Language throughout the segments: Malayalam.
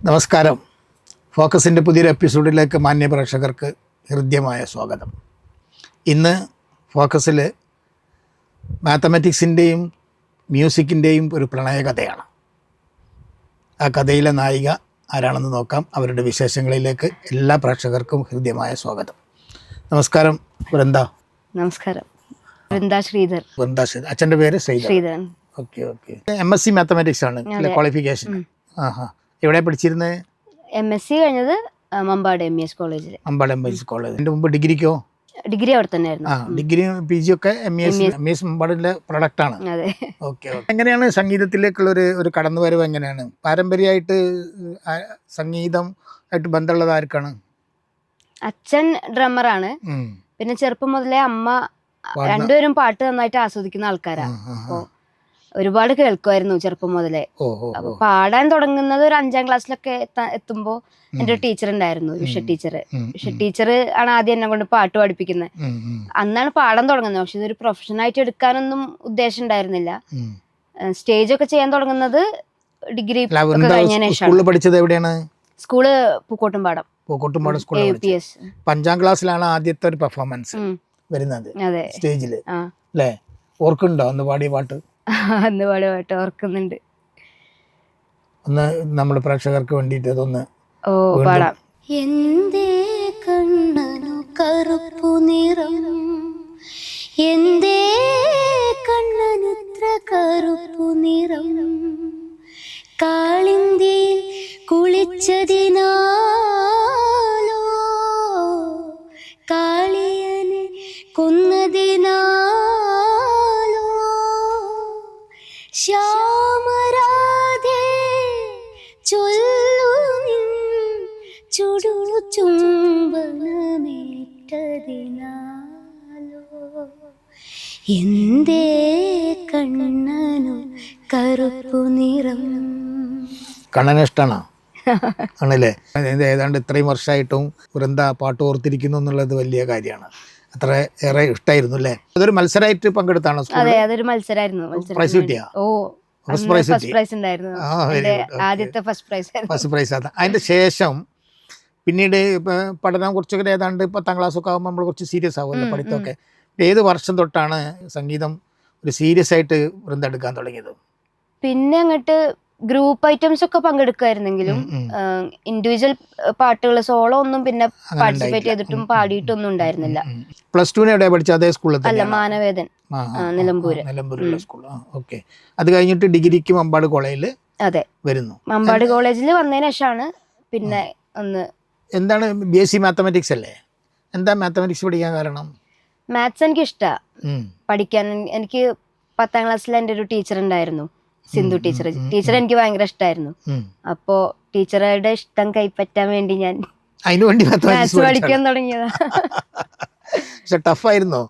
നമസ്കാരം. ഫോക്കസിൻ്റെ പുതിയൊരു എപ്പിസോഡിലേക്ക് മാന്യ പ്രേക്ഷകർക്ക് ഹൃദ്യമായ സ്വാഗതം. ഇന്ന് ഫോക്കസിൽ മാത്തമാറ്റിക്സിൻ്റെയും മ്യൂസിക്കിൻ്റെയും ഒരു പ്രണയകഥയാണ്. ആ കഥയിലെ നായിക ആരാണെന്ന് നോക്കാം. അവരുടെ വിശേഷങ്ങളിലേക്ക് എല്ലാ പ്രേക്ഷകർക്കും ഹൃദ്യമായ സ്വാഗതം. നമസ്കാരം വൃന്ദ. നമസ്കാരം. വൃന്ദ ശ്രീധർ. അച്ഛൻ്റെ പേര് ശ്രീധരൻ. ഓക്കെ. MSc മാത്തമാറ്റിക്സ് ആണ് ക്വാളിഫിക്കേഷൻ. എവിടെ പഠിച്ചിരുന്നത്? MSc കഴിഞ്ഞത് മമ്പാട് MES കോളേജിൽ. Mampad MES college. അതിൻ്റെ മുമ്പ് ഡിഗ്രിക്കോ? ഡിഗ്രി അവിടെ തന്നെ ആയിരുന്നു. ഡിഗ്രി PG ഒക്കെ MES മമ്പാടിൻ്റെ പ്രൊഡക്റ്റ് ആണ്. അതെ. ഓക്കെ. എങ്ങനെയാണ് സംഗീതത്തിലേക്കുള്ള ഒരു കടന്നുവരവ്? എങ്ങനെയാണ് പാരമ്പര്യമായിട്ട് സംഗീതം ആയിട്ട് ബന്ധമുള്ളത് ആർക്കാണ്? അച്ഛൻ ഡ്രമ്മറാണ്. പിന്നെ ചെറുപ്പം മുതലേ അമ്മ, രണ്ടുപേരും പാട്ട് നന്നായിട്ട് ആസ്വദിക്കുന്ന ആൾക്കാരാ. അപ്പോ ഒരുപാട് കേൾക്കുമായിരുന്നു ചെറുപ്പം മുതലേ. അപ്പൊ പാടാൻ തുടങ്ങുന്നത് ഒരു 5ാം ക്ലാസ്സിലൊക്കെ എത്തുമ്പോ എൻ്റെ ഒരു ടീച്ചർ ഉണ്ടായിരുന്നു, വിഷ ടീച്ചർ ആണ് ആദ്യം എന്നെ കൊണ്ട് പാട്ട് പഠിപ്പിക്കുന്നത്. അന്നാണ് പാടാൻ തുടങ്ങുന്നത്. പക്ഷെ ഇതൊരു പ്രൊഫഷനായിട്ട് എടുക്കാനൊന്നും ഉദ്ദേശം ഉണ്ടായിരുന്നില്ല. സ്റ്റേജ് ഒക്കെ ചെയ്യാൻ തുടങ്ങുന്നത് ഡിഗ്രി കഴിഞ്ഞതിന് ശേഷം. School Pookkottumpadam school. 5ാം ക്ലാസ്സിലാണ് ആദ്യത്തെ ഒരു പെർഫോമൻസ് വരുന്നത് സ്റ്റേജില് അല്ലേ? ഓർക്കുന്നുണ്ടോ അന്ന് പാടിയ പാട്ട്? അന്ന് പാടിയ പാട്ട് ഓർക്കുന്നുണ്ട്. ഒന്ന് നമ്മുടെ പ്രേക്ഷകർക്ക് വേണ്ടിയിട്ട് അതൊന്ന് പാടാം. എന്തേ കണ്ണനു കറുപ്പു നിറം, എന്തേ കണ്ണനുത്ര കറുപ്പു നിറം, കാളിന്തിയിൽ കുളിച്ചതിനാലോ, കാളിയനെ കൊന്നതിനാലോ, ശ്യാമരാധേ ചൊല്ലു നിൻ ചുടു ചുംബനമേറ്റതിനാലോ, എന്തേ കണ്ണനു കറുപ്പു നിറം. കണ്ണനെ ഇഷ്ടമാണോ? ആണല്ലേ? ഏതാണ്ട് ഇത്രയും വർഷമായിട്ടും വൃന്ദ പാട്ട് ഓർത്തിരിക്കുന്നു എന്നുള്ളത് വലിയ കാര്യമാണ്. അത്ര ഏറെ ഇഷ്ടമായിരുന്നു അല്ലേ? അതൊരു മത്സരമായിട്ട് പങ്കെടുത്താണോ? അതെ, അതൊരു മത്സരമായിരുന്നു. പ്രൈസ് കിട്ടിയാ? ഫസ്റ്റ് പ്രൈസ് ഉണ്ടായിരുന്നു. ആദ്യത്തെ ഫസ്റ്റ് പ്രൈസ്. അതിന്റെ ശേഷം പിന്നീട് പഠനം കുറച്ചൊക്കെ ഏതാണ്ട് 10ാം ക്ലാസ് ഒക്കെ ആകുമ്പോൾ നമ്മൾ കുറച്ച് സീരിയസ് ആവുമല്ലോ പഠിത്തമൊക്കെ. ഏത് വർഷം തൊട്ടാണ് സംഗീതം ഒരു സീരിയസ് ആയിട്ട് വൃന്ദ എടുക്കാൻ തുടങ്ങിയത്? പിന്നെ അങ്ങോട്ട് ഗ്രൂപ്പ് ഐറ്റംസ് ഒക്കെ പങ്കെടുക്കുമായിരുന്നെങ്കിലും ഇൻഡിവിജ്വൽ പാട്ടുകൾ സോളോ ഒന്നും പിന്നെ പാർട്ടിസിപ്പേറ്റ് ചെയ്തിട്ടും പാടിയിട്ടൊന്നും ഉണ്ടായിരുന്നില്ല. +2 എവിടെയാ പഠിച്ചത്? അതേ സ്കൂളിൽ? അല്ല, മാനവേദൻ, നിലമ്പൂരുള്ള സ്കൂൾ. ഓക്കെ. അത് കഴിഞ്ഞിട്ട് ഡിഗ്രിക്ക് മമ്പാട് കോളേജിൽ വരുന്നു. മമ്പാട് കോളേജിൽ വന്നതിന് ശേഷമാണ് പിന്നെ ഒന്ന്. എന്താണ് BSc മാത്തമാറ്റിക്സ് അല്ലേ? എന്താ മാത്തമാറ്റിക്സ് പഠിക്കാൻ കാരണം? മാത്സ് എനിക്ക് ഇഷ്ടമാണ് പഠിക്കാൻ. എനിക്ക് 10ാം ക്ലാസ്സിൽ എൻ്റെ ഒരു ടീച്ചർ ഉണ്ടായിരുന്നു, സിന്ധു ടീച്ചർ എനിക്ക് ഭയങ്കര ഇഷ്ടമായിരുന്നു. അപ്പോ ടീച്ചറുടെ ഇഷ്ടം കൈപ്പറ്റാൻ വേണ്ടി ഞാൻ മാത്സ് പഠിക്കാൻ തുടങ്ങിയതാ. ടഫായിരുന്നോ?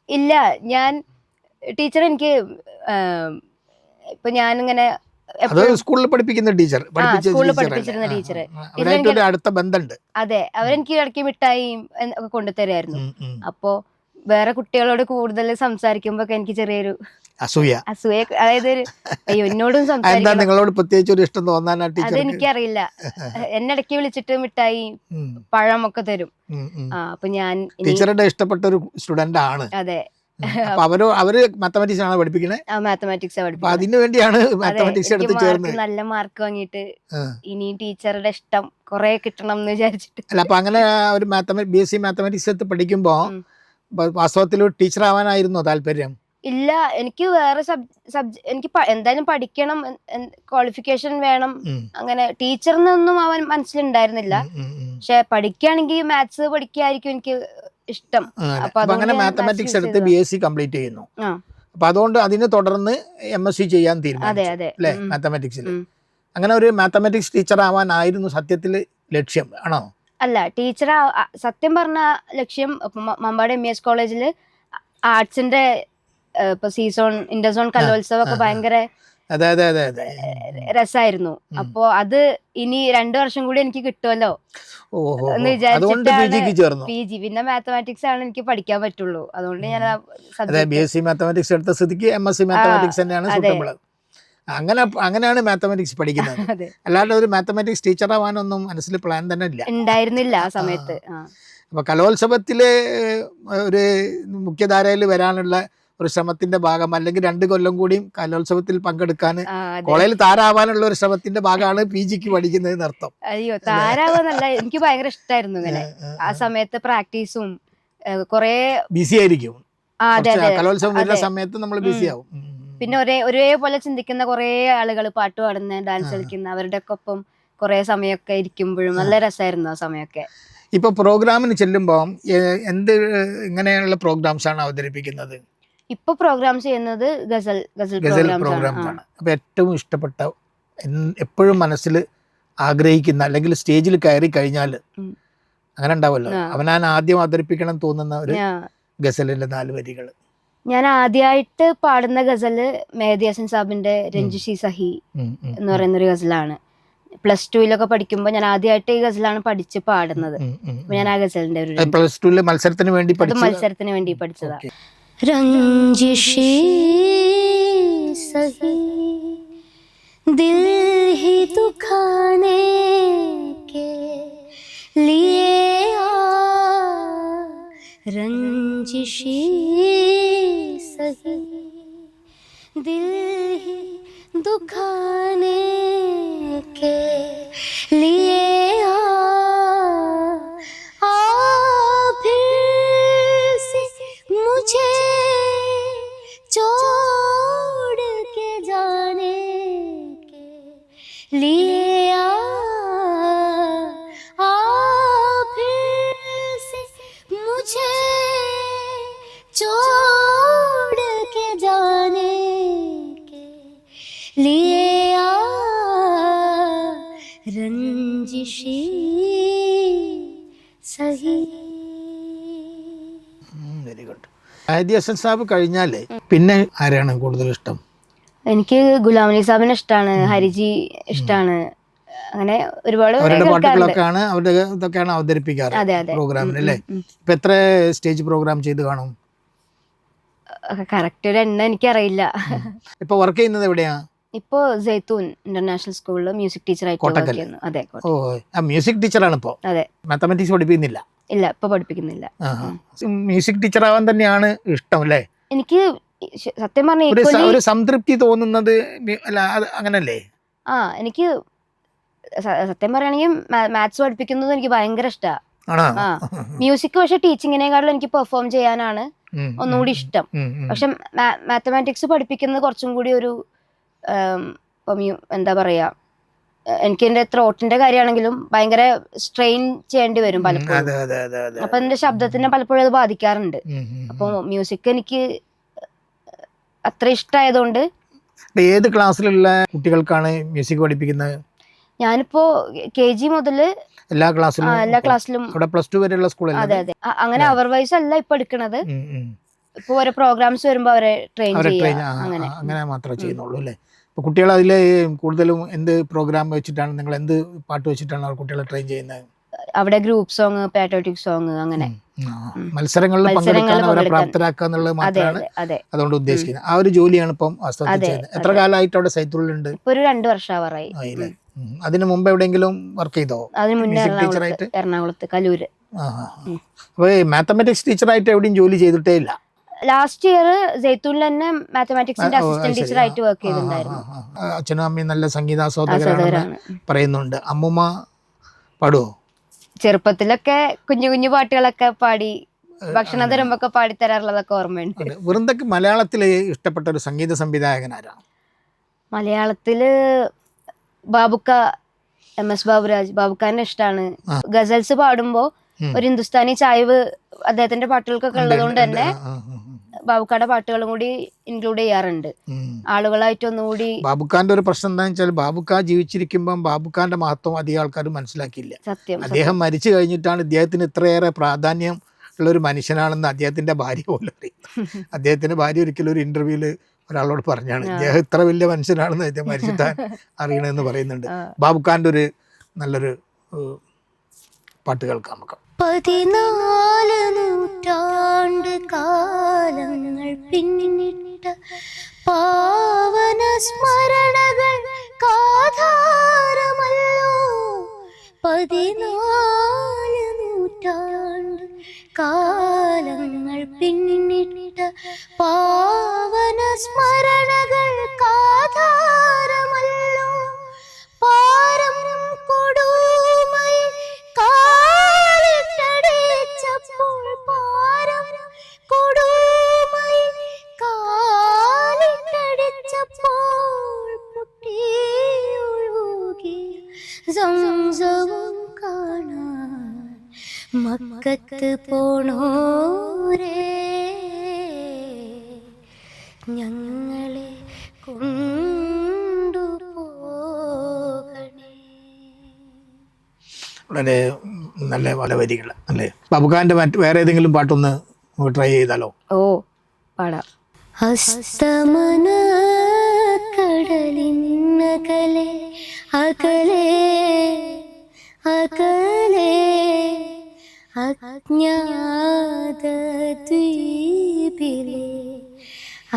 ഇല്ല, ഞാൻ ടീച്ചർ എനിക്ക് ഇപ്പൊ ഞാനിങ്ങനെ സ്കൂളിൽ പഠിപ്പിക്കുന്ന ടീച്ചർ, സ്കൂളിൽ പഠിപ്പിച്ചിരുന്ന ടീച്ചർ, അടുത്ത ബന്ധമുണ്ട്. അതെ, അവരെനിക്ക് ഇടയ്ക്ക് മിഠായി ഒക്കെ കൊണ്ടുതരായിരുന്നു. അപ്പോ വേറെ കുട്ടികളോട് കൂടുതൽ സംസാരിക്കുമ്പോ എനിക്ക് ചെറിയൊരു അസൂയ, അതായത് അയ്യോ എന്നോടും സംസാരിക്കാൻ നിങ്ങളോട് പ്രത്യേകിച്ച് ഒരു ഇഷ്ടം തോന്നാൻ അതെനിക്കറിയില്ല. എന്നെ ഇടയ്ക്ക് വിളിച്ചിട്ട് മിഠായി പഴം ഒക്കെ തരും. അപ്പൊ ഞാൻ ടീച്ചറുടെ ഇഷ്ടപ്പെട്ട ഒരു സ്റ്റുഡന്റ് ആണ്. അതെ. അവര് മാത്തമാറ്റിക്സ് ആണ് പഠിപ്പിക്കുന്നത്. മാത്തമാറ്റിക്സ് പഠിപ്പിക്കുന്നത്. അതിനു വേണ്ടിയാണ് മാത്തമാറ്റിക്സ് എടുത്ത് ചേർന്നത്. നല്ല മാർക്ക് വാങ്ങിയിട്ട് ഇനി ടീച്ചറുടെ ഇഷ്ടം കുറെ കിട്ടണം എന്ന് വിചാരിച്ചിട്ട്. അല്ല, അപ്പൊ അങ്ങനെ ഒരു BSc മാത്തമാറ്റിക്സ് എടുത്ത് പഠിക്കുമ്പോ വാസ്തവത്തിൽ ഒരു ടീച്ചർ ആവാനായിരുന്നോ താല്പര്യം? ഇല്ല, എനിക്ക് വേറെ എനിക്ക് എന്തായാലും പഠിക്കണം, ക്വാളിഫിക്കേഷൻ വേണം, അങ്ങനെ ടീച്ചറിനൊന്നും അവൻ മനസ്സിലുണ്ടായിരുന്നില്ല. പക്ഷെ പഠിക്കുകയാണെങ്കിൽ മാത്സ് പഠിക്കായിരിക്കും എനിക്ക് ഇഷ്ടം. അങ്ങനെ മാത്തമാറ്റിക്സ് എടുത്ത് BSc കംപ്ലീറ്റ് ചെയ്യുന്നു. അപ്പൊ അതുകൊണ്ട് അതിനെ തുടർന്ന് MSc ചെയ്യാൻ തീരുമാനിച്ചു അല്ലേ മാത്തമാറ്റിക്സിൽ? അങ്ങനെ ഒരു മാത്തമാറ്റിക്സ് ടീച്ചർ ആവാനായിരുന്നു സത്യത്തിൽ ലക്ഷ്യം ആണോ? അല്ല, ടീച്ചർ സത്യം പറഞ്ഞ ലക്ഷ്യം മമ്പാട് MES കോളേജിൽ ആർട്സിന്റെ ഇപ്പൊ സീസോൺ, ഇന്റർസോൺ കലോത്സവം ഒക്കെ ഭയങ്കര രസായിരുന്നു. അപ്പോ അത് ഇനി 2 വർഷം കൂടി എനിക്ക് കിട്ടുമല്ലോ എന്ന് വിചാരിച്ചിട്ടാണ് PG. പിന്നെ മാത്തമാറ്റിക്സ് ആണ് എനിക്ക് പഠിക്കാൻ പറ്റുള്ളൂ. അതുകൊണ്ട് ഞാൻ BSc മാത്തമാറ്റിക്സ് എടുത്ത സ്ഥിതിക്ക് MSc മാത്തമാറ്റിക്സ് തന്നെയാണ് സൂട്ടബിൾ. അങ്ങനെയാണ് മാത്തമാറ്റിക്സ് പഠിക്കുന്നത്. അല്ലാണ്ട് ഒരു മാത്തമാറ്റിക്സ് ടീച്ചർ ആവാനൊന്നും മനസ്സിൽ പ്ലാൻ തന്നെ ഇല്ല, ഉണ്ടായിരുന്നില്ല ആ സമയത്ത്. അപ്പോൾ കലോത്സവത്തില് ഒരു മുഖ്യധാരയിൽ വരാനുള്ള ഒരു ശ്രമത്തിന്റെ ഭാഗം, അല്ലെങ്കിൽ 2 കൊല്ലം കൂടിയും കലോത്സവത്തിൽ പങ്കെടുക്കാൻ കോളേജിൽ താരാവാനുള്ള ഒരു ശ്രമത്തിന്റെ ഭാഗമാണ് PGക്ക് പഠിക്കുന്നത് അർത്ഥം. അയ്യോ, താരാവെന്നല്ല, എനിക്ക് ഭയങ്കര ഇഷ്ടമായിരുന്നു ഇങ്ങനെ ആ സമയത്ത് പ്രാക്ടീസും കൊറേ ബിസി ആയിരിക്കും. കലോത്സവം വരുന്ന സമയത്ത് നമ്മൾ ബിസി ആവും. പിന്നെ ഒരേപോലെ ചിന്തിക്കുന്ന കുറെ ആളുകൾ, പാട്ട് പാടുന്ന, ഡാൻസ് കളിക്കുന്ന, അവരുടെ ഒപ്പം കുറെ സമയമൊക്കെ ഇരിക്കുമ്പോഴും നല്ല രസമായിരുന്നു ആ സമയമൊക്കെ. ഇപ്പൊ പ്രോഗ്രാമിന് ചെല്ലുമ്പോൾ ഇങ്ങനെയുള്ള പ്രോഗ്രാംസ് ആണ് അവതരിപ്പിക്കുന്നത്? ഇപ്പൊ പ്രോഗ്രാം ചെയ്യുന്നത് ഗസൽ പ്രോഗ്രാംസ് ആണ്. അപ്പൊ ഏറ്റവും ഇഷ്ടപ്പെട്ട, എപ്പോഴും മനസ്സിൽ ആഗ്രഹിക്കുന്ന, അല്ലെങ്കിൽ സ്റ്റേജിൽ കയറി കഴിഞ്ഞാൽ അങ്ങനെ ഉണ്ടാവല്ലോ, അവനാൻ ആദ്യം അവതരിപ്പിക്കണം തോന്നുന്ന ഒരു ഗസലിന്റെ 4 വരികൾ? ഞാൻ ആദ്യമായിട്ട് പാടുന്ന ഗസല് മെഹദി ഹസൻ സാബിന്റെ രഞ്ജിഷി സഹി എന്ന് പറയുന്ന ഒരു ഗസലാണ്. +2 പഠിക്കുമ്പോൾ ഞാൻ ആദ്യമായിട്ട് ഈ ഗസലാണ് പഠിച്ച് പാടുന്നത്. ഞാൻ ആ ഗസലിന്റെ ഒരു +2 മത്സരത്തിന് വേണ്ടി പഠിച്ചതാ. രഞ്ജിഷി സഹി ദിൽ ഹി ദുഖാനെ കെ ലിയേ रंजिशी सही दिल ही दुखाने के लिए आ फिर से मुझे छोड़ के जाने के लिए मुझे छोड़ के जाने के लिए रंजिशी सही. Very good. മെഹദി ഹസൻ സാബ് കഴിഞ്ഞാലേ പിന്നെ ആരെയാണ് കൂടുതൽ ഇഷ്ടം? എനിക്ക് ഗുലാം അലി സാബിനെ ഇഷ്ടമാണ്, ഹരിജി ഇഷ്ടമാണ്. അങ്ങനെ ഒരുപാട് പാട്ടുകളൊക്കെയാണ് അവരുടെ ഇതൊക്കെയാണ് അവതരിപ്പിക്കാറ് പ്രോഗ്രാമിന് അല്ലേ? ഇപ്പൊ എത്ര സ്റ്റേജ് പ്രോഗ്രാം ചെയ്ത് കാണും? കറക്റ്റ് ഒരു എണ്ണം എനിക്കറിയില്ല. ഇപ്പൊ വർക്ക് ചെയ്യുന്നത് എവിടെയാ? ഇപ്പോ സൈത്തൂൻ ഇന്റർനാഷണൽ സ്കൂളിൽ മ്യൂസിക് ടീച്ചറായിട്ട് വർക്ക് ചെയ്യുന്നു. അതെ, മ്യൂസിക് ടീച്ചറാണ് ഇപ്പോ? അതെ. മാത്തമാറ്റിക്സ് പഠിപ്പിക്കുന്നില്ല? ഇല്ല, ഇപ്പൊ പഠിപ്പിക്കുന്നില്ല. മ്യൂസിക് ടീച്ചർ ആവാൻ തന്നെയാണ് ഇഷ്ടം അല്ലേ? എനിക്ക് സത്യം പറഞ്ഞ ഒരു സംതൃപ്തി തോന്നുന്നത് അങ്ങനല്ലേ? എനിക്ക് സത്യം പറയുകയാണെങ്കിൽ മാത്സ് പഠിപ്പിക്കുന്നത് എനിക്ക് ഭയങ്കര ഇഷ്ടമാണ്. മ്യൂസിക് പക്ഷെ ടീച്ചിങ്ങിനേക്കാളും എനിക്ക് പെർഫോം ചെയ്യാനാണ് ഒന്നുകൂടി ഇഷ്ടം. പക്ഷെ മാത്തമാറ്റിക്സ് പഠിപ്പിക്കുന്നത് കുറച്ചും കൂടി ഒരു എന്താ പറയാ, എനിക്ക് എന്റെ ത്രോട്ടിന്റെ കാര്യമാണെങ്കിലും ഭയങ്കര സ്ട്രെയിൻ ചെയ്യേണ്ടി വരും പലപ്പോഴും. അപ്പൊ എന്റെ ശബ്ദത്തിനെ പലപ്പോഴും അത് ബാധിക്കാറുണ്ട്. അപ്പൊ മ്യൂസിക് എനിക്ക് അത്ര ഇഷ്ടമായതുകൊണ്ട്. ഏത് ക്ലാസ്സിലുള്ള കുട്ടികൾക്കാണ് മ്യൂസിക് പഠിപ്പിക്കുന്നത്? ഞാനിപ്പോ KG മുതല് എല്ലാ ക്ലാസ്സിലും +2 വരെയുള്ള സ്കൂളല്ലേ? അതെ അതെ. അങ്ങനെ അവർ വൈസ് അല്ല ഇപ്പൊ എടുക്കണത്. ഇപ്പൊ ഓരോ പ്രോഗ്രാംസ് വരുമ്പോ അവരെ ട്രെയിൻ അങ്ങനെ മാത്രമേ ചെയ്യുന്നുള്ളൂ അല്ലേ? ഇപ്പൊ കുട്ടികൾ അതില് കൂടുതലും എന്ത് പ്രോഗ്രാം വെച്ചിട്ടാണ്, നിങ്ങൾ എന്ത് പാട്ട് വെച്ചിട്ടാണ് കുട്ടികളെ ട്രെയിൻ ചെയ്യുന്നത്? അവിടെ ഗ്രൂപ്പ് സോങ്, പാട്രിയോട്ടിക് സോങ്, അങ്ങനെ മത്സരങ്ങളിൽ പങ്കെടുക്കാൻ അവരെ പ്രാപ്തരാക്കുക എന്നുള്ളത് മാത്രമാണ് അതുകൊണ്ട് ഉദ്ദേശിക്കുന്നത്. ആ ഒരു ജോലിയാണ് ഇപ്പം വാസ്തവത്തിൽ ചെയ്യുന്നത്. എത്ര കാലമായിട്ട് അവിടെ സൈത്തൂളിലുണ്ട്? ഇപ്പൊ ഒരു 2 വർഷം ആവാറായി. അതിന് മുമ്പ് എവിടെയെങ്കിലും വർക്ക് ചെയ്തോ? അതിന് മുന്നേ എറണാകുളത്ത് കലൂര്. അപ്പൊ മാത്തമാറ്റിക്സ് ടീച്ചറായിട്ട് എവിടെയും ജോലി ചെയ്തിട്ടേ ഇല്ല? ലാസ്റ്റ് ഇയർ ജയ്ത്തൂനിൽ തന്നെ മാത്തമാറ്റിക്സിന്റെ അസിസ്റ്റന്റ് ടീച്ചറായിട്ട് വർക്ക് ചെയ്തിട്ടുണ്ടായിരുന്നു. അച്ഛനും അമ്മയും നല്ല സംഗീതാസ്വാദകരാണ് പറയുന്നുണ്ട്. അമ്മൂമ്മ പാടുവോ? ചെറുപ്പത്തിലൊക്കെ കുഞ്ഞു കുഞ്ഞു പാട്ടുകളൊക്കെ പാടി, ഭക്ഷണം തരുമ്പോ പാടിത്തരാറുള്ളതൊക്കെ ഓർമ്മയുണ്ട്. വൃന്ദക്ക് മലയാളത്തില് ഇഷ്ടപ്പെട്ട ഒരു സംഗീത സംവിധായകൻ ആരാണ്? മലയാളത്തില് ബാബുക്ക, MS ബാബുരാജ്. ബാബുക്കാരനെ ഇഷ്ടമാണ്. ഗസൽസ് പാടുമ്പോ ഒരു ഹിന്ദുസ്ഥാനി ചായ്വ് അദ്ദേഹത്തിന്റെ പാട്ടുകൾക്കൊക്കെ ഉള്ളതുകൊണ്ട് തന്നെ ബാബുക്കാരുടെ പാട്ടുകളും കൂടി ഇൻക്ലൂഡ് ചെയ്യാറുണ്ട്. ആളുകളായിട്ട് ഒന്നുകൂടി. ബാബുക്കാന്റെ ഒരു പ്രശ്നം എന്താണെന്ന് വെച്ചാൽ, ബാബുക്ക ജീവിച്ചിരിക്കുമ്പോൾ ബാബുക്കാന്റെ മഹത്വം അധികം ആൾക്കാരും മനസ്സിലാക്കിയില്ല. സത്യം. അദ്ദേഹം മരിച്ചു കഴിഞ്ഞിട്ടാണ് ഇദ്ദേഹത്തിന് ഇത്രയേറെ പ്രാധാന്യം ഉള്ള ഒരു മനുഷ്യനാണെന്ന് അദ്ദേഹത്തിന്റെ ഭാര്യ പോലും അറിയും. അദ്ദേഹത്തിന്റെ ഭാര്യ ഒരിക്കലും ഒരു ഇന്റർവ്യൂല് ഒരാളോട് പറഞ്ഞാണ്, ഇദ്ദേഹം ഇത്ര വലിയ മനുഷ്യനാണെന്ന് അദ്ദേഹം മരിച്ചിട്ടാൻ അറിയണമെന്ന് പറയുന്നുണ്ട്. ബാബുക്കാന്റെ ഒരു നല്ലൊരു പാട്ട് കേൾക്കാം നമുക്ക്. 14 നൂറ്റാണ്ട് കാലങ്ങൾ പിന്നിട്ട പാവന സ്മരണ 14 നൂറ്റാണ്ട് കാലങ്ങൾ പിന്നിട്ട പാവന സ്മരണകൾക്കാധാരമല്ലോ പാരം കൊടുമൈ കാലിട്ടടിച്ചപ്പോൾ പാരം കൊടുമൈ കാലിട്ടടിച്ചപ്പോൾ പൊട്ടിയൊഴുകി സംസവും കാണാൻ മക്കത്ത് പോണോരേ ഞങ്ങളെ കൊണ്ടുപോകണേ. വളരെ നല്ല പല വരികൾ അല്ലേ. ബാബുഖാന്റെ വേറെ ഏതെങ്കിലും പാട്ടൊന്ന് ട്രൈ ചെയ്താലോ? ഓ പാടാം. അസ്തമന കടലിന്നകലെ അകലെ അകലെ അജ്ഞാത ദ്വീപിലെ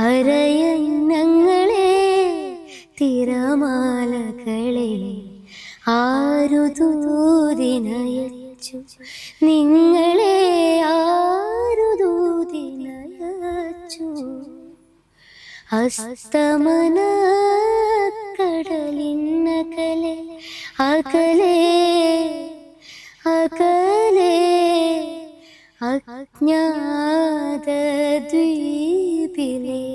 അരയന്നങ്ങളെ തിരമാലകളെ ആരു ദൂതിനയച്ചു നിങ്ങളെ ആരു ദൂതിനയച്ചു. അസ്തമന കടലിന്നകലെ അകലെ അകലെ അജ്ഞാത ദ്വീപിലെ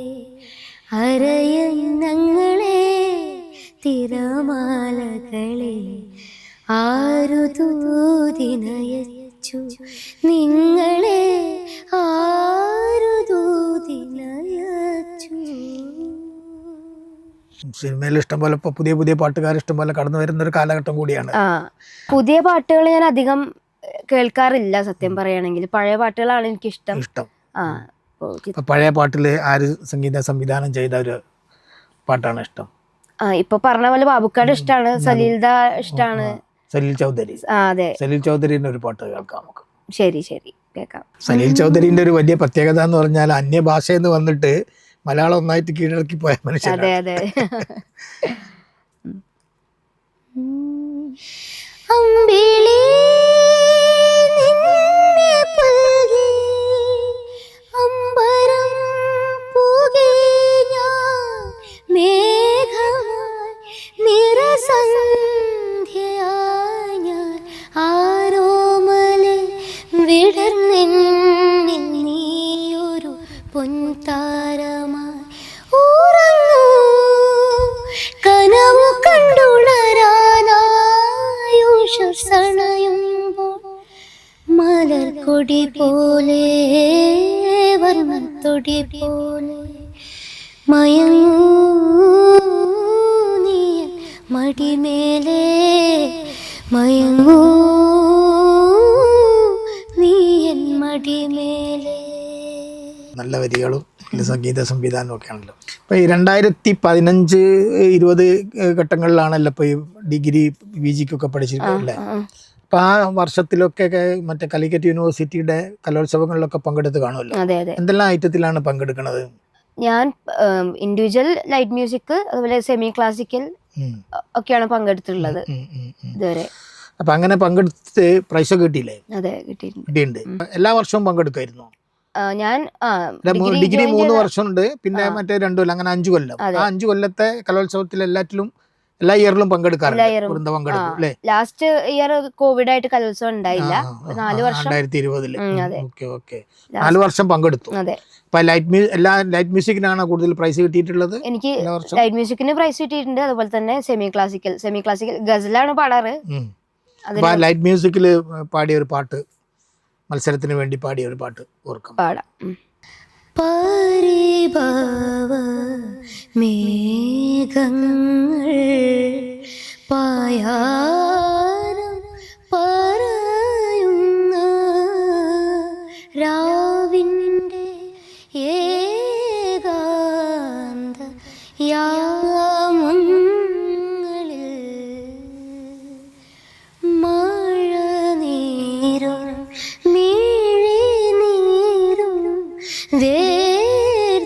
അരയന്നങ്ങളെ തിരമാലകളെ ആരു ദൂതിനയച്ചു നിങ്ങളെ ആരു ദൂതിനയച്ചു. സിനിമയിൽ ഇഷ്ടംപോലെ ഇപ്പോൾ പുതിയ പുതിയ പാട്ടുകാർ ഇഷ്ടംപോലെ കടന്നു വരുന്ന ഒരു കാലഘട്ടം കൂടിയാണ്. പുതിയ പാട്ടുകൾ ഞാൻ അധികം കേൾക്കാറില്ല സത്യം പറയുകയാണെങ്കിൽ. പഴയ പാട്ടുകളാണ് എനിക്കിഷ്ടം. പഴയ പാട്ടില് ആര് സംഗീത സംവിധാനം ചെയ്ത ഒരു പാട്ടാണ് ഇഷ്ടം? ഇപ്പൊ പറഞ്ഞ പോലെ ബാബുക്കാട് ഇഷ്ടമാണ്, സലീൽദ ഇഷ്ടമാണ്, സലീൽ ചൗധരി. അതെ, സലീൽ ചൗധരിന്റെ ഒരു പാട്ട് കേൾക്കാം നമുക്ക്. ശരി ശരി കേൾക്കാം. സലീൽ ചൗധരിന്റെ ഒരു വലിയ പ്രത്യേകത എന്ന് പറഞ്ഞാൽ അന്യഭാഷയിൽ നിന്ന് വന്നിട്ട് മലയാളം ഒന്നായിട്ട് കീഴടക്കി പോയ മനുഷ്യനാണ്. അതെ അതെ. അമ്പിളി നിന്നെ പുൽകി അമ്പരം പുകി ഞാൻ മേഘമായി നിറസന്ധ്യയായി ഞാൻ ആരോമലെ വിടർന്നെന്നിൽ നീയൊരു പൊൻതാരമായി ഉറങ്ങൂ കനവു കണ്ടുണരാനായുഷണയുമ്പോൾ മലർക്കൊടി പോലെ വർണ്ണത്തൊടി പോലെ മയങ്ങൂ നീ മടിമേലേ മയങ്ങൂ നീ എൻ മടിമേലേ. നല്ല വരികളും സംഗീത സംവിധാനവും ഒക്കെ ആണല്ലോ. ഇപ്പൊ ഈ 2015-20 ഘട്ടങ്ങളിലാണല്ലോ ഇപ്പൊ ഈ ഡിഗ്രി PG ഒക്കെ പഠിച്ചിട്ടുണ്ടല്ലേ. അപ്പൊ ആ വർഷത്തിലൊക്കെ മറ്റേ കാലിക്കറ്റ് യൂണിവേഴ്സിറ്റിയുടെ കലോത്സവങ്ങളിലൊക്കെ പങ്കെടുത്ത് കാണുമല്ലോ. എന്തെല്ലാം ഐറ്റത്തിലാണ് പങ്കെടുക്കുന്നത്? ഞാൻ ഇൻഡിവിജ്വൽ ലൈറ്റ് മ്യൂസിക് അതുപോലെ സെമി ക്ലാസിക്കൽ ഒക്കെയാണ് പങ്കെടുത്തിട്ടുള്ളത് ഇതുവരെ. അപ്പൊ അങ്ങനെ പങ്കെടുത്ത് പ്രൈസ് കിട്ടിയില്ലേ? അതെ കിട്ടിയിട്ടുണ്ട്. കിട്ടിയിട്ടുണ്ട്. എല്ലാ വർഷവും പങ്കെടുക്കായിരുന്നു? ഞാൻ ഡിഗ്രി 3 വർഷമുണ്ട്, പിന്നെ മറ്റേ 2 കൊല്ലം, അങ്ങനെ 5 കൊല്ലം. ആ 5 കൊല്ലത്തെ കലോത്സവത്തിൽ എല്ലാ ഇയറിലും പങ്കെടുക്കാറുണ്ട്. ലാസ്റ്റ് ഇയർ കോവിഡ് ആയിട്ട് കലോത്സവം ഉണ്ടായില്ല. 4 വർഷം 2020. 4 വർഷം പങ്കെടുത്തു. അപ്പൊ ലൈറ്റ് മ്യൂസിക്കിനാണ് കൂടുതൽ പ്രൈസ് കിട്ടിയിട്ടുള്ളത്? എനിക്ക് ലൈറ്റ് മ്യൂസിക്കിന് പ്രൈസ് കിട്ടിയിട്ടുണ്ട്. അതുപോലെ തന്നെ സെമി ക്ലാസിക്കൽ ഗസലാണ് പാടാറ്. ലൈറ്റ് മ്യൂസിക്കിൽ പാടിയ ഒരു പാട്ട്, മത്സരത്തിന് വേണ്ടി പാടിയ ഒരു പാട്ട് ഓർക്കാം. പാടാം. പരിഭവ മേഘങ്ങൾ പായാരം പറയുന്ന രാവിൻ്റെ ഏകാന്ത യാമങ്ങളിൽ മഴ നീരും മിഴിനീരും വേർതിരിച്ചറിയാതെ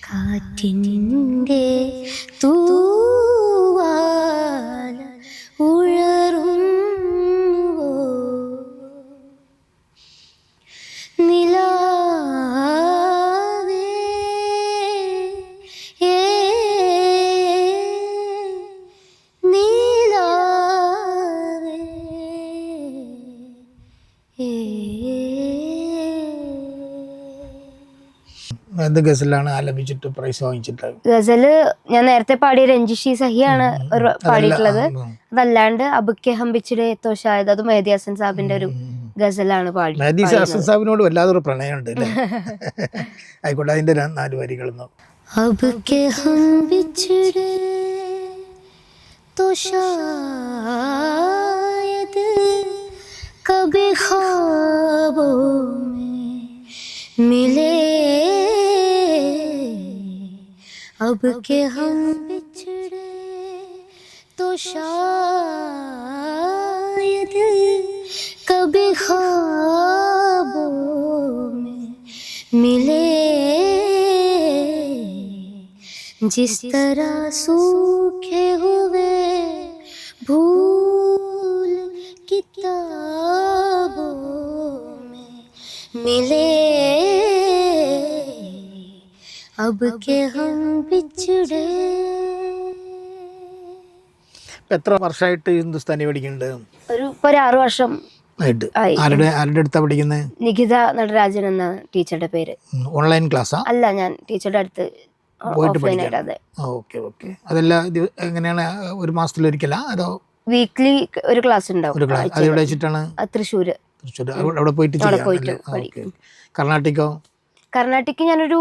കാറ്റിൻ്റെ തൂ എന്ത് ഗസലാണ് ആലപിച്ചിട്ട് പ്രൈസ് വാങ്ങിച്ചിട്ട്? ഗസല് ഞാൻ നേരത്തെ പാടിയ രഞ്ജിഷി സഹിയാണ് ഒരു പാടിയിട്ടുള്ളത്. അതല്ലാണ്ട് അബുക്കെ ഹംബിച്ചിടെ തോ ഷായദ്, അത് മെഹദി ഹസൻ സാഹിബിന്റെ ഒരു ഗസലാണ് മെഹദി ഹസൻ സാഹിബിനോട് വല്ലാതൊരു പ്രണയമുണ്ട് അല്ലേ? ആയിക്കോട്ടെ, അതിന്റെ 4 വരികളൊന്നും. അബുക്കെ ഹംബിച്ചിടെ തോ ഷായദ് കബി ഖ്വാബോ मिले अब के हम बिछड़े तो शायद कभी ख्वाबों में मिले जिस तरह सूखे हुए भूल किताबों में मिले अब के हम बिछड़े. എത്ര വർഷമായിട്ട് ഹിന്ദുസ്ഥാനി പഠിക്കുന്നുണ്ട്? ഒരു 6 വർഷം ആയിട്ട്. ആരുടെ അടുത്താ പഠിക്കുന്നത്? നികിത നടരാജൻ എന്ന ടീച്ചറുടെ പേര്. ഓൺലൈൻ ക്ലാസ്സാ? അല്ല, ഞാൻ ടീച്ചറുടെ അടുത്ത് പോയിട്ട് പഠിക്കാം. Okay okay. അതെല്ലാം എങ്ങനെയാണ്, ഒരു മാസത്തിലൊരിക്കലാ അതോ വീക്ക്ലി ഒരു ക്ലാസ് ഉണ്ടാവും? അത് എവിടെ വെച്ചിട്ടാണ്? തൃശ്ശൂര്. അവിടെ പോയിട്ട് കർണാട്ടിക്കോ? കർണാട്ടിക് ഞാനൊരു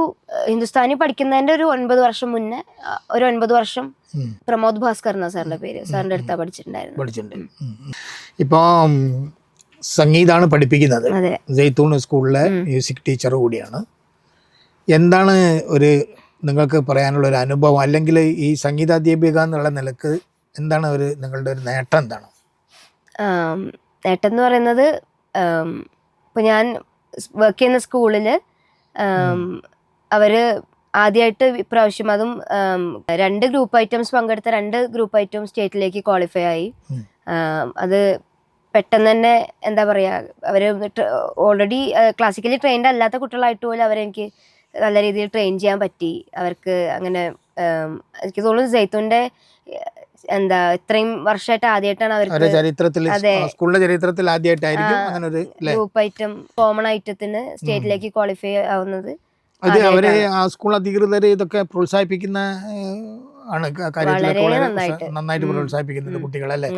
ഹിന്ദുസ്ഥാനി പഠിക്കുന്നതിന്റെ ഒരു 9 വർഷം മുന്നേ, ഒരു 9 വർഷം പ്രമോദ് ഭാസ്കർ എന്ന സാറിന്റെ പേര്, സാറിന്റെ അടുത്താ പഠിച്ചിട്ടുണ്ട്. ഇപ്പൊ സംഗീതാണ് പഠിപ്പിക്കുന്നത്. ജയ്ത്തൂൺ സ്കൂളിലെ മ്യൂസിക് ടീച്ചർ കൂടിയാണ്. എന്താണ് നിങ്ങൾക്ക് പറയാനുള്ള ഒരു അനുഭവം, അല്ലെങ്കിൽ ഈ സംഗീതാധ്യാപിക എന്നുള്ള നിലക്ക് എന്താണ് നിങ്ങളുടെ ഒരു നേട്ടം എന്താണ്? നേട്ടം എന്ന് പറയുന്നത്, ഇപ്പൊ ഞാൻ വർക്ക് ചെയ്യുന്ന സ്കൂളില് അവര് ആദ്യമായിട്ട് ഇപ്രാവശ്യം, അതും 2 ഗ്രൂപ്പ് ഐറ്റംസ് പങ്കെടുത്ത 2 ഗ്രൂപ്പ് ഐറ്റം സ്റ്റേറ്റിലേക്ക് ക്വാളിഫൈ ആയി. അത് പെട്ടെന്ന് തന്നെ എന്താ പറയാ, അവര് ഓൾറെഡി ക്ലാസിക്കലി ട്രെയിൻഡ് അല്ലാത്ത കുട്ടികളായിട്ട് പോലും അവരെനിക്ക് നല്ല രീതിയിൽ ട്രെയിൻ ചെയ്യാൻ പറ്റി. അവർക്ക് അങ്ങനെ എനിക്ക് തോന്നുന്നു ജയ്ത്തൂന്റെ ഇത്രയും വർഷമായിട്ട് ആദ്യമായിട്ടാണ് അവർക്ക് ചരിത്രത്തിൽ ആദ്യമായിട്ടായിരിക്കും അങ്ങനെ ഒരു ഗ്രൂപ്പ് ഐറ്റം, കോമൺ ഐറ്റത്തിന് സ്റ്റേറ്റിലേക്ക് ക്വാളിഫൈ ആവുന്നത്. അത് അവര് ആ സ്കൂൾ അധികൃതർ ഇതൊക്കെ പ്രോത്സാഹിപ്പിക്കുന്ന നന്നായിട്ട് പ്രോത്സാഹിപ്പിക്കുന്നുണ്ട് കുട്ടികളല്ലേ?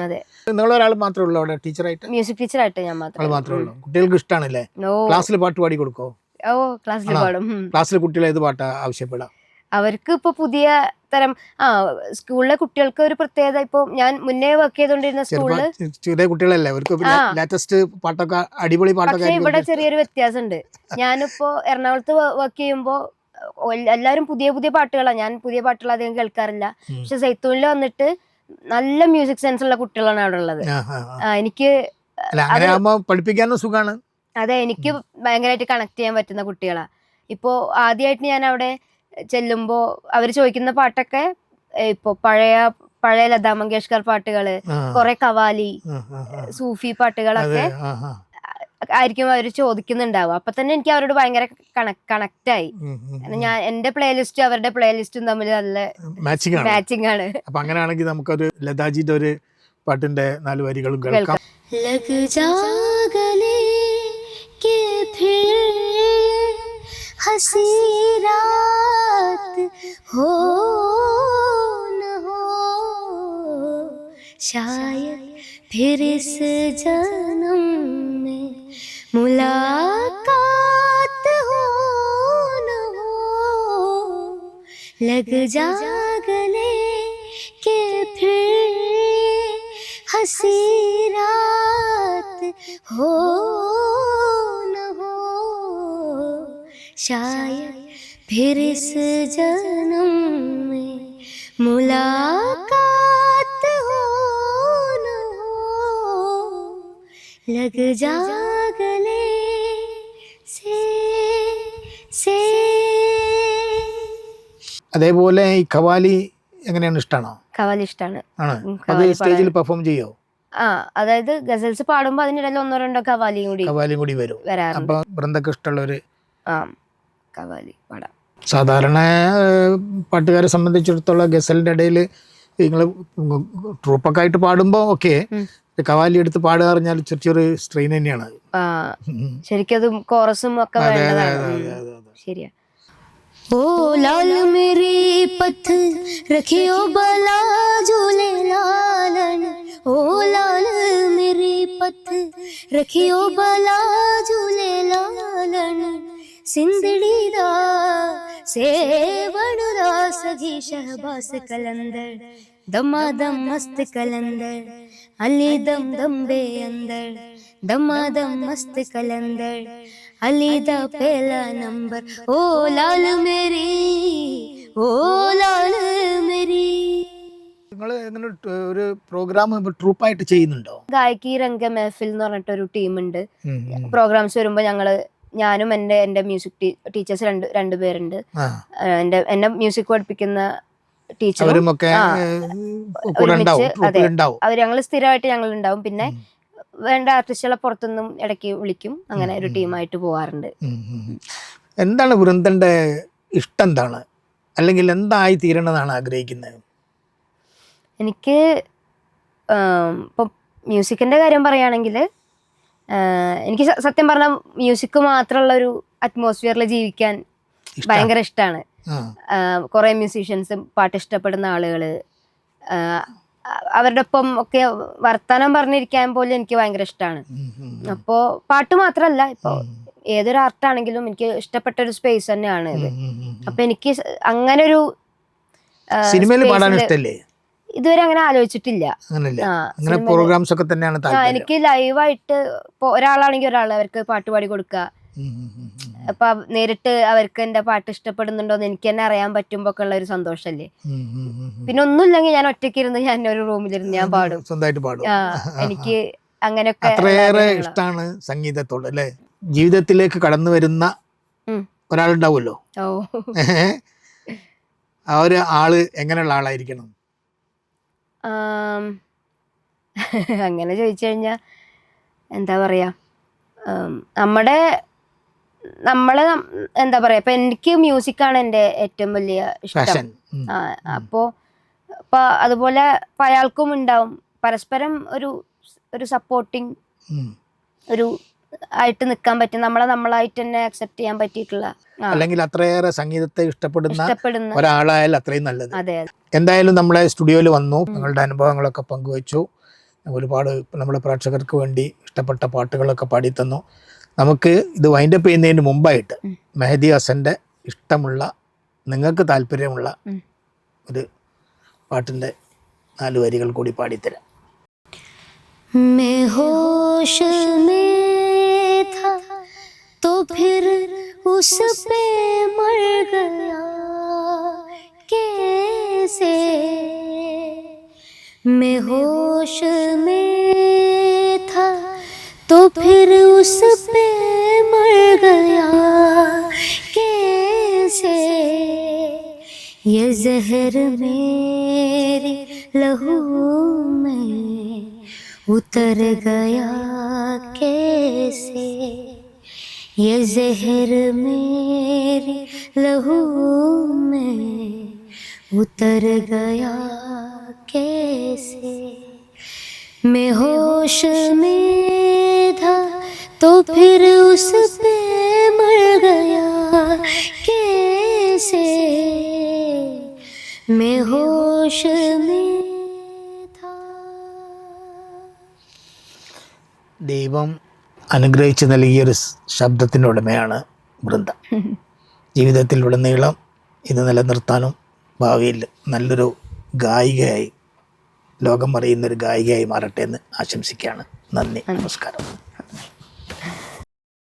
നിങ്ങളൊരാൾ മാത്രമേ ഉള്ളൂ അവിടെ ടീച്ചറായിട്ട്? മ്യൂസിക് ടീച്ചറായിട്ട് ഞാൻ മാത്രമേ ഉള്ളൂ. കുട്ടികൾക്ക് ഇഷ്ടമാണല്ലേ? ക്ലാസ്സിൽ പാട്ട് പാടി കൊടുക്കോ? ക്ലാസ്സിൽ പാടും. ക്ലാസ്സിൽ കുട്ടികൾ ഏത് പാട്ടാ ആവശ്യപ്പെടാം? അവർക്ക് ഇപ്പൊ പുതിയ തരം സ്കൂളിലെ കുട്ടികൾക്ക് ഒരു പ്രത്യേകത, ഇപ്പൊ ഞാൻ മുന്നേ വർക്ക് ചെയ്തോണ്ടിരുന്ന സ്കൂളില് ചെറിയ കുട്ടികളല്ലേ, ലേറ്റസ്റ്റ് പാട്ടൊക്കെ അടിപൊളി പാട്ടൊക്കെ. പക്ഷെ ഇവിടെ ചെറിയൊരു വ്യത്യാസമുണ്ട്. ഞാനിപ്പോ എറണാകുളത്ത് വർക്ക് ചെയ്യുമ്പോ എല്ലാവരും പുതിയ പുതിയ പാട്ടുകളാണ്, ഞാൻ പുതിയ പാട്ടുകൾ അധികം കേൾക്കാറില്ല. പക്ഷെ ജയ്ത്തൂനിൽ വന്നിട്ട് നല്ല മ്യൂസിക് സെൻസ് ഉള്ള കുട്ടികളാണ് അവിടെ ഉള്ളത്. എനിക്ക് പഠിപ്പിക്കാനും സുഖാണ്. അതെ, എനിക്ക് ഭയങ്കരമായിട്ട് കണക്ട് ചെയ്യാൻ പറ്റുന്ന കുട്ടികളാ. ഇപ്പോ ആദ്യമായിട്ട് ഞാൻ അവിടെ ചെല്ലുമ്പോ അവര് ചോദിക്കുന്ന പാട്ടൊക്കെ ഇപ്പൊ പഴയ ലതാ മങ്കേഷ്കർ പാട്ടുകള്, കൊറേ കവാലി, സൂഫി പാട്ടുകളൊക്കെ ആയിരിക്കും അവര് ചോദിക്കുന്നുണ്ടാവും. അപ്പൊ തന്നെ എനിക്ക് അവരോട് ഭയങ്കര കണക്റ്റായി. ഞാൻ എന്റെ പ്ലേലിസ്റ്റും അവരുടെ പ്ലേലിസ്റ്റും തമ്മിൽ നല്ല മാച്ചിങ് ആണ്. അപ്പൊ അങ്ങനെയാണെങ്കിൽ നമുക്കൊരു ലതാജിന്റെ ഒരു പാട്ടിന്റെ 4 വരികളും കേൾക്കാം. हसी रात हो न हो, शायद फिर इस जन्म में मुलाकात हो न हो, लग जा गले के फिर हसी रात हो न हो, शायद फिर इस जन्म में मुलाकात हो न हो, लग जा गले से. അതേപോലെ ഈ ഖവാലി എങ്ങനെയാണ്, ഇഷ്ടമാണോ? ഖവാലി ഇഷ്ടമാണ്. അത് സ്റ്റേജിൽ പെർഫോം ചെയ്യോ? അതായത് ഗസൽസ് പാടുമ്പോ അതിനിടയിൽ 1-2 ഖവാലിയും കൂടി വരാറുണ്ട്. അപ്പൊ വൃന്ദക്ക് ഇഷ്ടമുള്ളവര് ഖവാലി പാടാം. സാധാരണ പാട്ടുകാരെ സംബന്ധിച്ചിടത്തോളം ഗസലിന്റെ ഇടയിൽ നിങ്ങൾ ട്രൂപ്പൊക്കെ ആയിട്ട് പാടുമ്പോ ഓക്കെ, ഖവാലി എടുത്ത് പാടുക പറഞ്ഞാൽ ചെറിയൊരു സ്ട്രെയിൻ തന്നെയാണ്. ശരിക്കും കോറസും ഒക്കെ ശരിയാ. ओ लाल मेरी पथ रखियो बला झूले लालन, ओ लाल मेरी पथ रखियो बला झूले लालन, सिंधड़ी दा सेवण दा सगी शहबास कलंदर, दमादम मस्त कलंदर, अली दम दम बे अंदर, दमादम मस्त कलंदर, अली दा पहला नंबर, ओ लाल मेरी, ओ लाल मेरी. നിങ്ങൾ എങ്ങനെ ഒരു പ്രോഗ്രാം ട്രൂപ്പായിട്ട് ചെയ്യുന്നുണ്ടോ? ഗായകി രംഗ മെഹഫിൽ എന്ന് പറഞ്ഞിട്ടൊരു ടീമുണ്ട്. പ്രോഗ്രാംസ് വരുമ്പോൾ ഞാനും എൻ്റെ മ്യൂസിക് ടീച്ചേഴ്സ് രണ്ടുപേരുണ്ട്. എന്നെ മ്യൂസിക് പഠിപ്പിക്കുന്ന ടീച്ചറും ഒരുമിച്ച്. അതെ, അവർ ഞങ്ങൾ സ്ഥിരമായിട്ട് ഞങ്ങൾ ഉണ്ടാവും. പിന്നെ വേണ്ട ആർട്ടിസ്റ്റുകളെ പുറത്തുനിന്നും ഇടയ്ക്ക് വിളിക്കും. അങ്ങനെ ഒരു ടീമായിട്ട് പോവാറുണ്ട്. എന്താണ് വൃന്ദന്റെ ഇഷ്ടം എന്താണ്, അല്ലെങ്കിൽ എന്തായി തീരണമെന്നാണ് ആഗ്രഹിക്കുന്നത്? എനിക്ക് ഇപ്പം മ്യൂസിക്കിൻ്റെ കാര്യം പറയുകയാണെങ്കിൽ എനിക്ക് സത്യം പറഞ്ഞാൽ മ്യൂസിക് മാത്രമുള്ള ഒരു അറ്റ്മോസ്ഫിയറിൽ ജീവിക്കാൻ ഭയങ്കര ഇഷ്ടമാണ്. കുറേ മ്യൂസീഷ്യൻസ്, പാട്ട് ഇഷ്ടപ്പെടുന്ന ആളുകൾ, അവരുടെ ഒപ്പം ഒക്കെ വർത്തമാനം പറഞ്ഞിരിക്കാൻ പോലും എനിക്ക് ഭയങ്കര ഇഷ്ടമാണ്. അപ്പോൾ പാട്ട് മാത്രമല്ല, ഇപ്പോൾ ഏതൊരു ആർട്ടാണെങ്കിലും എനിക്ക് ഇഷ്ടപ്പെട്ട ഒരു സ്പേസ് തന്നെയാണ് ഇത്. അപ്പം എനിക്ക് അങ്ങനെ ഒരു ഇതുവരെ അങ്ങനെ ആലോചിച്ചിട്ടില്ല. എനിക്ക് ലൈവായിട്ട് ഇപ്പൊ ഒരാളാണെങ്കിൽ ഒരാൾ അവർക്ക് പാട്ട് പാടി കൊടുക്കുക, അപ്പൊ നേരിട്ട് അവർക്ക് എന്റെ പാട്ട് ഇഷ്ടപ്പെടുന്നുണ്ടോന്ന് എനിക്ക് തന്നെ അറിയാൻ പറ്റുമ്പോ ഒക്കെ ഉള്ള ഒരു സന്തോഷല്ലേ. പിന്നെ ഒന്നുമില്ലെങ്കിൽ ഞാൻ ഒറ്റയ്ക്ക് ഇരുന്ന് ഞാൻ ഒരു റൂമിലിരുന്ന് ഞാൻ പാടും, സ്വന്തമായിട്ട് പാടും. എനിക്ക് അങ്ങനെയൊക്കെ അത്രയേറെ ഇഷ്ടമാണ് സംഗീതത്തോട് അല്ലേ. ജീവിതത്തിലേക്ക് കടന്നു വരുന്ന ഒരാളുണ്ടാവുമല്ലോ, ആ ഒരു ആള് എങ്ങനെയുള്ള ആളായിരിക്കണം? അങ്ങനെ ചോദിച്ചു കഴിഞ്ഞാൽ എന്താ പറയാ, നമ്മളെ എന്താ പറയാ, ഇപ്പൊ എനിക്ക് മ്യൂസിക്കാണ് എൻ്റെ ഏറ്റവും വലിയ ഇഷ്ടം. അപ്പോ അതുപോലെ അയാൾക്കും ഉണ്ടാവും പരസ്പരം ഒരു സപ്പോർട്ടിങ് ഒരു ആയിട്ട് നിൽക്കാൻ പറ്റും, നമ്മളായിട്ട് തന്നെ അക്സെപ്റ്റ് ചെയ്യാൻ പറ്റിയിട്ടുള്ള, അല്ലെങ്കിൽ അത്രയേറെ സംഗീതത്തെ ഇഷ്ടപ്പെടുന്ന ഒരാളായാലും അത്രയും നല്ലത്. അതെ, എന്തായാലും നമ്മളെ സ്റ്റുഡിയോയിൽ വന്നു, നിങ്ങളുടെ അനുഭവങ്ങളൊക്കെ പങ്കുവച്ചു, ഒരുപാട് നമ്മുടെ പ്രേക്ഷകർക്ക് വേണ്ടി ഇഷ്ടപ്പെട്ട പാട്ടുകളൊക്കെ പാടിത്തന്നു. നമുക്ക് ഇത് വൈൻഡപ്പ് ചെയ്യുന്നതിന് മുമ്പായിട്ട് മെഹദി ഹസൻ്റെ ഇഷ്ടമുള്ള, നിങ്ങൾക്ക് താല്പര്യമുള്ള ഒരു പാട്ടിൻ്റെ 4 വരികൾ കൂടി പാടിത്തരാം. तो फिर उस पे मर गया कैसे, मैं होश में था तो फिर उस पे मर गया कैसे, ये जहर मेरी लहू में उतर गया कैसे, ये जहर मेरी लहू में उतर गया कैसे, मैं होश में था तो फिर उस पे मर गया कैसे, मैं होश में था. ദൈവം അനുഗ്രഹിച്ച് നൽകിയൊരു ശബ്ദത്തിൻ്റെ ഉടമയാണ് വൃന്ദ. ജീവിതത്തിലുടനീളം ഇത് നിലനിർത്താനും ഭാവിയിൽ നല്ലൊരു ഗായികയായി, ലോകം അറിയുന്നൊരു ഗായികയായി മാറട്ടെ എന്ന് ആശംസിക്കുകയാണ്. നന്ദി, നമസ്കാരം.